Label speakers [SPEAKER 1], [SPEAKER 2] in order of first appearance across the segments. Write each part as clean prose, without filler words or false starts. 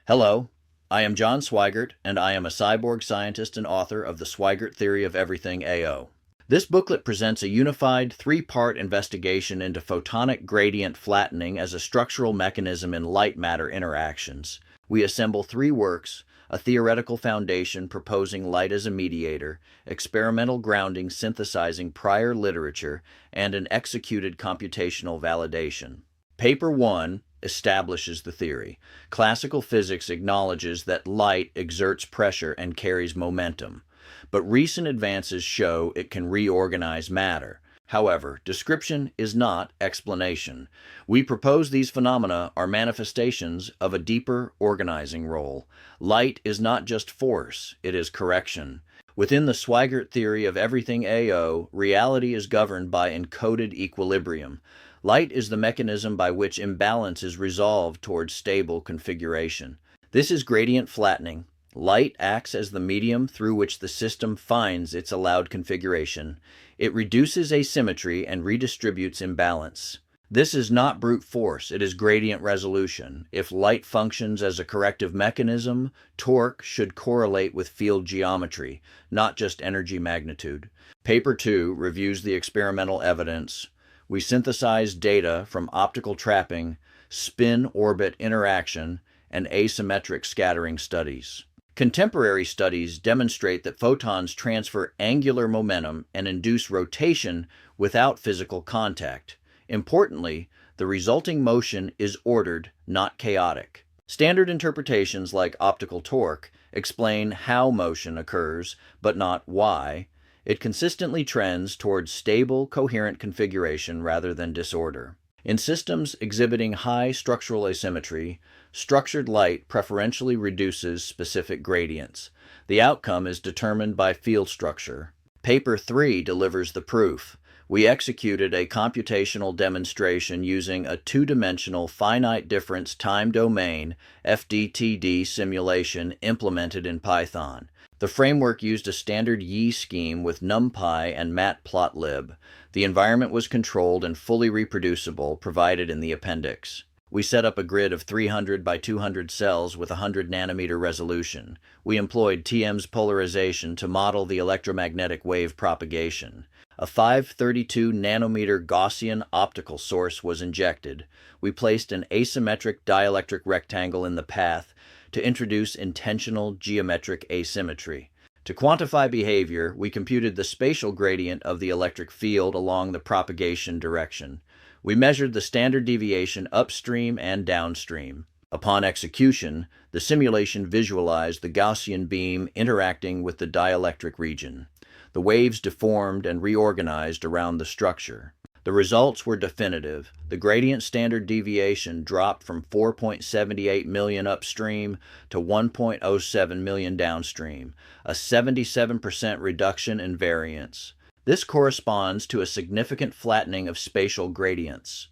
[SPEAKER 1] Hello, I am John Swigert, and I am a cyborg scientist and author of the Swigert Theory of Everything AO. This booklet presents a unified three-part investigation into photonic gradient flattening as a structural mechanism in light-matter interactions. We assemble three works: a theoretical foundation proposing light as a mediator, experimental grounding synthesizing prior literature, and an executed computational validation. Paper 1 establishes the theory. Classical physics acknowledges that light exerts pressure and carries momentum, but recent advances show it can reorganize matter. However, description is not explanation. We propose these phenomena are manifestations of a deeper organizing role. Light is not just force, it is correction. Within the Swigert theory of everything AO, reality is governed by encoded equilibrium. Light is the mechanism by which imbalance is resolved towards stable configuration. This is gradient flattening. Light acts as the medium through which the system finds its allowed configuration. It reduces asymmetry and redistributes imbalance. This is not brute force, it is gradient resolution. If light functions as a corrective mechanism, torque should correlate with field geometry, not just energy magnitude. Paper 2 reviews the experimental evidence. We synthesize data from optical trapping, spin-orbit interaction, and asymmetric scattering studies. Contemporary studies demonstrate that photons transfer angular momentum and induce rotation without physical contact. Importantly, the resulting motion is ordered, not chaotic. Standard interpretations like optical torque explain how motion occurs, but not why. It consistently trends towards stable, coherent configuration rather than disorder. In systems exhibiting high structural asymmetry, structured light preferentially reduces specific gradients. The outcome is determined by field structure. Paper 3 delivers the proof. We executed a computational demonstration using a two-dimensional finite difference time domain (FDTD) simulation implemented in Python. The framework used a standard Yi scheme with NumPy and matplotlib. The environment was controlled and fully reproducible, provided in the appendix. We set up a grid of 300 by 200 cells with 100 nanometer resolution. We employed TM's polarization to model the electromagnetic wave propagation. A 532 nanometer Gaussian optical source was injected. We placed an asymmetric dielectric rectangle in the path to introduce intentional geometric asymmetry. To quantify behavior, we computed the spatial gradient of the electric field along the propagation direction. We measured the standard deviation upstream and downstream. Upon execution, the simulation visualized the Gaussian beam interacting with the dielectric region. The waves deformed and reorganized around the structure. The results were definitive. The gradient standard deviation dropped from 4.78 million upstream to 1.07 million downstream, a 77% reduction in variance. This corresponds to a significant flattening of spatial gradients.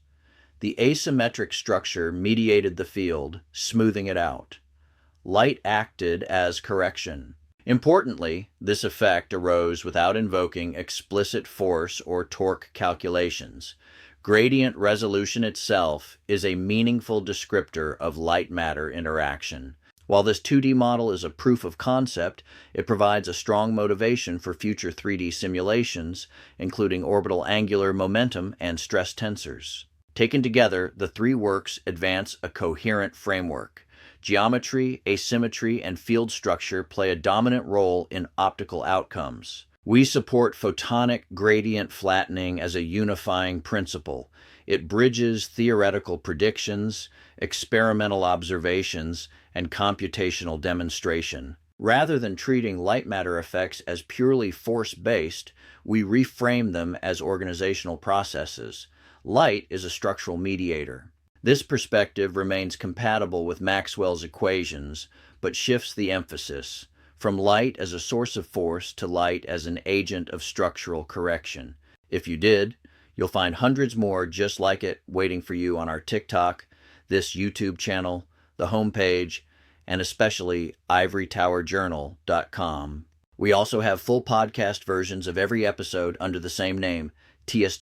[SPEAKER 1] The asymmetric structure mediated the field, smoothing it out. Light acted as correction. Importantly, this effect arose without invoking explicit force or torque calculations. Gradient resolution itself is a meaningful descriptor of light-matter interaction. While this 2D model is a proof of concept, it provides a strong motivation for future 3D simulations, including orbital angular momentum and stress tensors. Taken together, the three works advance a coherent framework. Geometry, asymmetry, and field structure play a dominant role in optical outcomes. We support photonic gradient flattening as a unifying principle. It bridges theoretical predictions, experimental observations, and computational demonstration. Rather than treating light matter effects as purely force-based, we reframe them as organizational processes. Light is a structural mediator. This perspective remains compatible with Maxwell's equations, but shifts the emphasis from light as a source of force to light as an agent of structural correction. If you did, you'll find hundreds more just like it waiting for you on our TikTok, this YouTube channel, the homepage, and especially ivorytowerjournal.com. We also have full podcast versions of every episode under the same name, TS